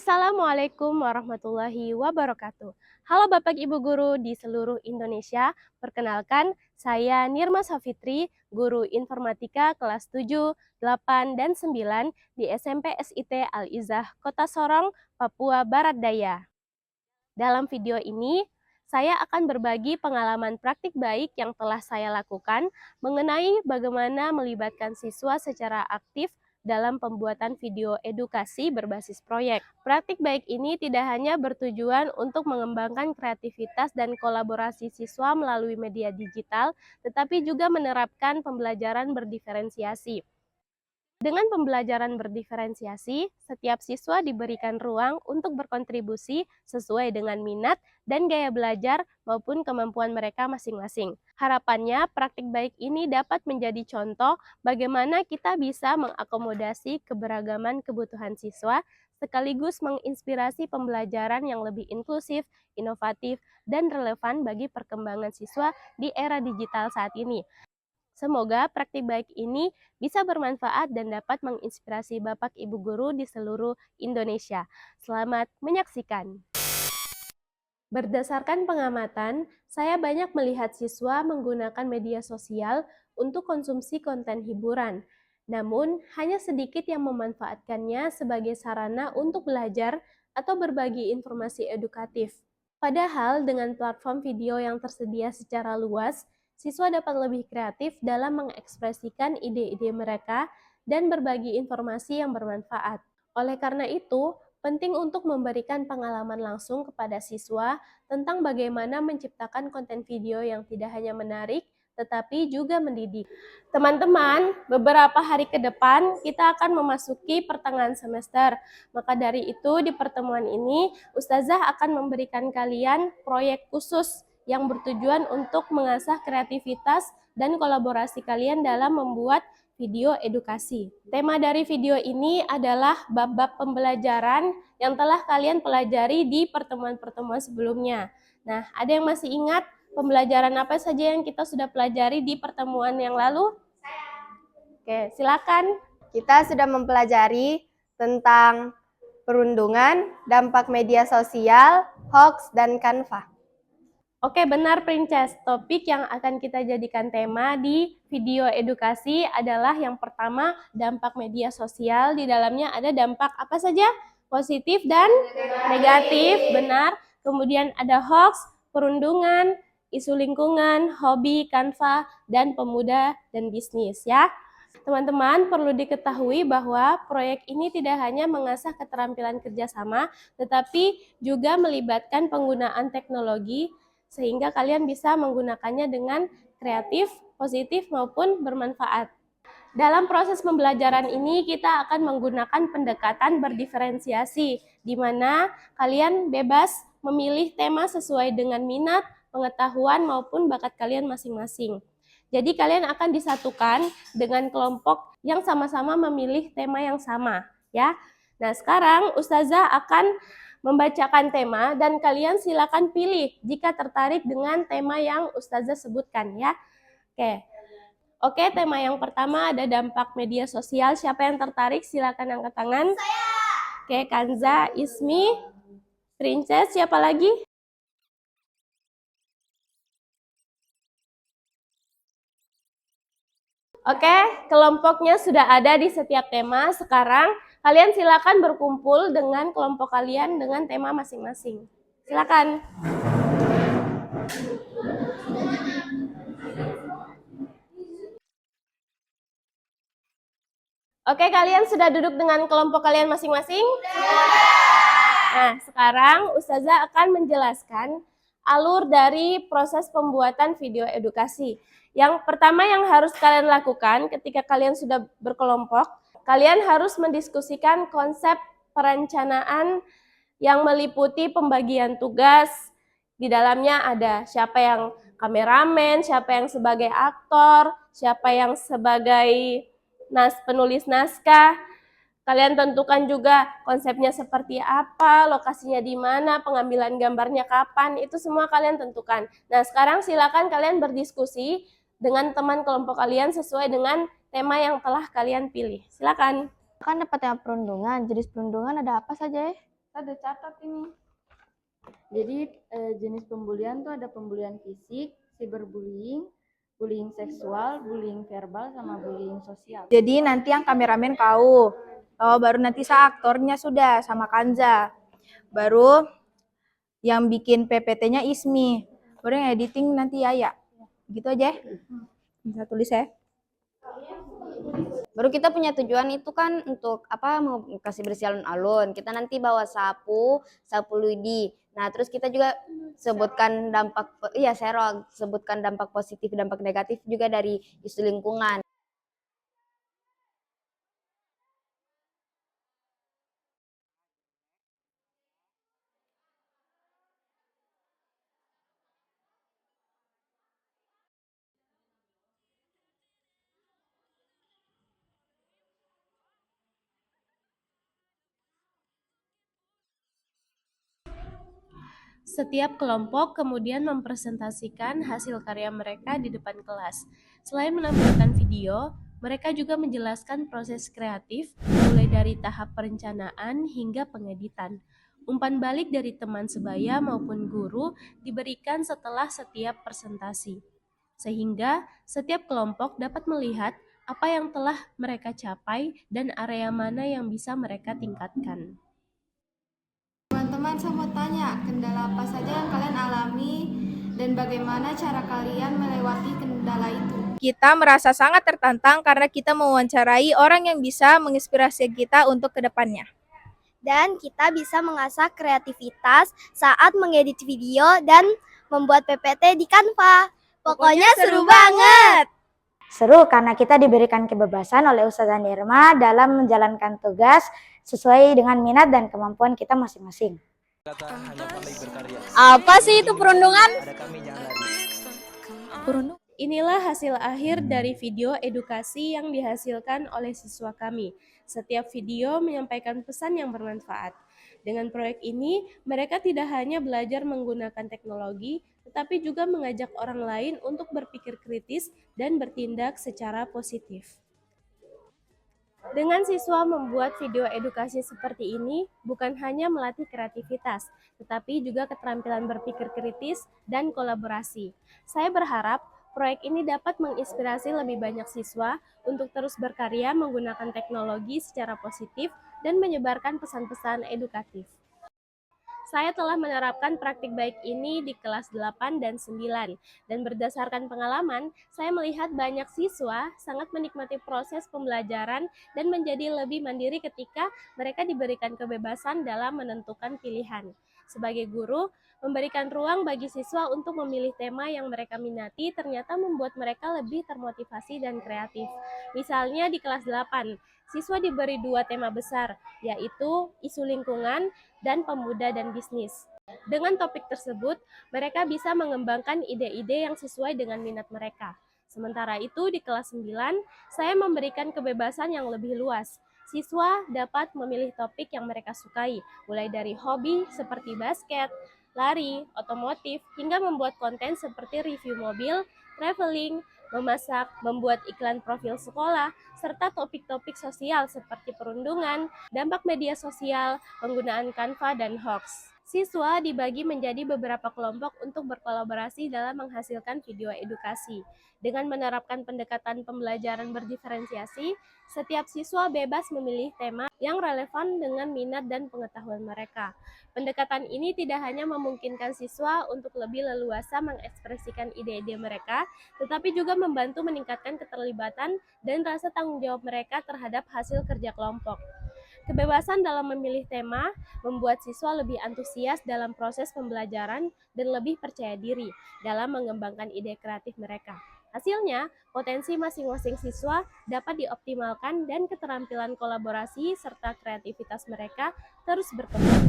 Assalamualaikum warahmatullahi wabarakatuh. Halo Bapak Ibu Guru di seluruh Indonesia. Perkenalkan, saya Nirma Safitri, Guru Informatika kelas 7, 8, dan 9 di SMP SIT Al-Izzah, Kota Sorong, Papua Barat Daya. Dalam video ini, saya akan berbagi pengalaman praktik baik yang telah saya lakukan mengenai bagaimana melibatkan siswa secara aktif dalam pembuatan video edukasi berbasis proyek. Praktik baik ini tidak hanya bertujuan untuk mengembangkan kreativitas dan kolaborasi siswa melalui media digital, tetapi juga menerapkan pembelajaran berdiferensiasi. Dengan pembelajaran berdiferensiasi, setiap siswa diberikan ruang untuk berkontribusi sesuai dengan minat dan gaya belajar maupun kemampuan mereka masing-masing. Harapannya, praktik baik ini dapat menjadi contoh bagaimana kita bisa mengakomodasi keberagaman kebutuhan siswa, sekaligus menginspirasi pembelajaran yang lebih inklusif, inovatif, dan relevan bagi perkembangan siswa di era digital saat ini. Semoga praktik baik ini bisa bermanfaat dan dapat menginspirasi Bapak Ibu Guru di seluruh Indonesia. Selamat menyaksikan. Berdasarkan pengamatan, saya banyak melihat siswa menggunakan media sosial untuk konsumsi konten hiburan. Namun, hanya sedikit yang memanfaatkannya sebagai sarana untuk belajar atau berbagi informasi edukatif. Padahal dengan platform video yang tersedia secara luas, siswa dapat lebih kreatif dalam mengekspresikan ide-ide mereka dan berbagi informasi yang bermanfaat. Oleh karena itu, penting untuk memberikan pengalaman langsung kepada siswa tentang bagaimana menciptakan konten video yang tidak hanya menarik, tetapi juga mendidik. Teman-teman, beberapa hari ke depan kita akan memasuki pertengahan semester. Maka dari itu, di pertemuan ini, Ustazah akan memberikan kalian proyek khusus yang bertujuan untuk mengasah kreativitas dan kolaborasi kalian dalam membuat video edukasi. Tema dari video ini adalah bab-bab pembelajaran yang telah kalian pelajari di pertemuan-pertemuan sebelumnya. Nah, ada yang masih ingat pembelajaran apa saja yang kita sudah pelajari di pertemuan yang lalu? Oke, silakan. Kita sudah mempelajari tentang perundungan, dampak media sosial, hoax, dan Canva. Oke, benar Princess. Topik yang akan kita jadikan tema di video edukasi adalah yang pertama, dampak media sosial. Di dalamnya ada dampak apa saja? Positif dan negatif, benar. Kemudian ada hoax, perundungan, isu lingkungan, hobi, Canva, dan pemuda dan bisnis ya. Teman-teman, perlu diketahui bahwa proyek ini tidak hanya mengasah keterampilan kerjasama, tetapi juga melibatkan penggunaan teknologi sehingga kalian bisa menggunakannya dengan kreatif, positif, maupun bermanfaat. Dalam proses pembelajaran ini, kita akan menggunakan pendekatan berdiferensiasi, di mana kalian bebas memilih tema sesuai dengan minat, pengetahuan, maupun bakat kalian masing-masing. Jadi kalian akan disatukan dengan kelompok yang sama-sama memilih tema yang sama, ya. Nah, sekarang Ustazah akan membacakan tema dan kalian silakan pilih jika tertarik dengan tema yang Ustazah sebutkan ya. Oke, tema yang pertama ada dampak media sosial. Siapa yang tertarik silakan angkat tangan. Saya. Oke, Kanza, Ismi, Princess, siapa lagi? Oke, kelompoknya sudah ada di setiap tema. Sekarang kalian silakan berkumpul dengan kelompok kalian dengan tema masing-masing. Silakan. Oke, kalian sudah duduk dengan kelompok kalian masing-masing? Nah, sekarang Ustazah akan menjelaskan alur dari proses pembuatan video edukasi. Yang pertama yang harus kalian lakukan ketika kalian sudah berkelompok, kalian harus mendiskusikan konsep perencanaan yang meliputi pembagian tugas. Di dalamnya ada siapa yang kameramen, siapa yang sebagai aktor, siapa yang sebagai penulis naskah. Kalian tentukan juga konsepnya seperti apa, lokasinya di mana, pengambilan gambarnya kapan, itu semua kalian tentukan. Nah, sekarang silakan kalian berdiskusi dengan teman kelompok kalian sesuai dengan tema yang telah kalian pilih. Silakan. Kan dapat tema perundungan, jenis perundungan ada apa saja ya? kita udah catat ini. Jadi jenis pembulian tuh ada pembulian fisik, cyberbullying, bullying seksual, bullying verbal, sama bullying sosial. Jadi nanti yang kameramen kau, baru nanti saya aktornya sudah sama Kanza. Baru yang bikin PPT-nya Ismi. Baru yang editing nanti Yaya. Gitu aja. Bisa tulis ya. Baru kita punya tujuan itu kan untuk apa, mau kasih bersih alun-alun. Kita nanti bawa sapu lidi. Nah, terus kita juga sebutkan dampak, serong, sebutkan dampak positif, dampak negatif juga dari isu lingkungan. Setiap kelompok kemudian mempresentasikan hasil karya mereka di depan kelas. Selain menampilkan video, mereka juga menjelaskan proses kreatif mulai dari tahap perencanaan hingga pengeditan. Umpan balik dari teman sebaya maupun guru diberikan setelah setiap presentasi, sehingga setiap kelompok dapat melihat apa yang telah mereka capai dan area mana yang bisa mereka tingkatkan. Teman-teman, saya mau tanya, kendala apa saja yang kalian alami dan bagaimana cara kalian melewati kendala itu? Kita merasa sangat tertantang karena kita mewawancarai orang yang bisa menginspirasi kita untuk kedepannya. Dan kita bisa mengasah kreativitas saat mengedit video dan membuat PPT di Canva. Pokoknya seru banget! Seru karena kita diberikan kebebasan oleh Ustazah Nirma dalam menjalankan tugas sesuai dengan minat dan kemampuan kita masing-masing. Apa sih itu perundungan? Inilah hasil akhir dari video edukasi yang dihasilkan oleh siswa kami. Setiap video menyampaikan pesan yang bermanfaat. Dengan proyek ini, mereka tidak hanya belajar menggunakan teknologi, tetapi juga mengajak orang lain untuk berpikir kritis dan bertindak secara positif. Dengan siswa membuat video edukasi seperti ini, bukan hanya melatih kreativitas, tetapi juga keterampilan berpikir kritis dan kolaborasi. Saya berharap proyek ini dapat menginspirasi lebih banyak siswa untuk terus berkarya menggunakan teknologi secara positif dan menyebarkan pesan-pesan edukatif. Saya telah menerapkan praktik baik ini di kelas 8 dan 9, dan berdasarkan pengalaman, saya melihat banyak siswa sangat menikmati proses pembelajaran dan menjadi lebih mandiri ketika mereka diberikan kebebasan dalam menentukan pilihan. Sebagai guru, memberikan ruang bagi siswa untuk memilih tema yang mereka minati ternyata membuat mereka lebih termotivasi dan kreatif. Misalnya di kelas 8, siswa diberi 2 tema besar, yaitu isu lingkungan dan pemuda dan bisnis. Dengan topik tersebut, mereka bisa mengembangkan ide-ide yang sesuai dengan minat mereka. Sementara itu, di kelas 9, saya memberikan kebebasan yang lebih luas. Siswa dapat memilih topik yang mereka sukai, mulai dari hobi seperti basket, lari, otomotif, hingga membuat konten seperti review mobil, traveling, memasak, membuat iklan profil sekolah, serta topik-topik sosial seperti perundungan, dampak media sosial, penggunaan Canva, dan hoax. Siswa dibagi menjadi beberapa kelompok untuk berkolaborasi dalam menghasilkan video edukasi. Dengan menerapkan pendekatan pembelajaran berdiferensiasi, setiap siswa bebas memilih tema yang relevan dengan minat dan pengetahuan mereka. Pendekatan ini tidak hanya memungkinkan siswa untuk lebih leluasa mengekspresikan ide-ide mereka, tetapi juga membantu meningkatkan keterlibatan dan rasa tanggung jawab mereka terhadap hasil kerja kelompok. Kebebasan dalam memilih tema membuat siswa lebih antusias dalam proses pembelajaran dan lebih percaya diri dalam mengembangkan ide kreatif mereka. Hasilnya, potensi masing-masing siswa dapat dioptimalkan dan keterampilan kolaborasi serta kreativitas mereka terus berkembang.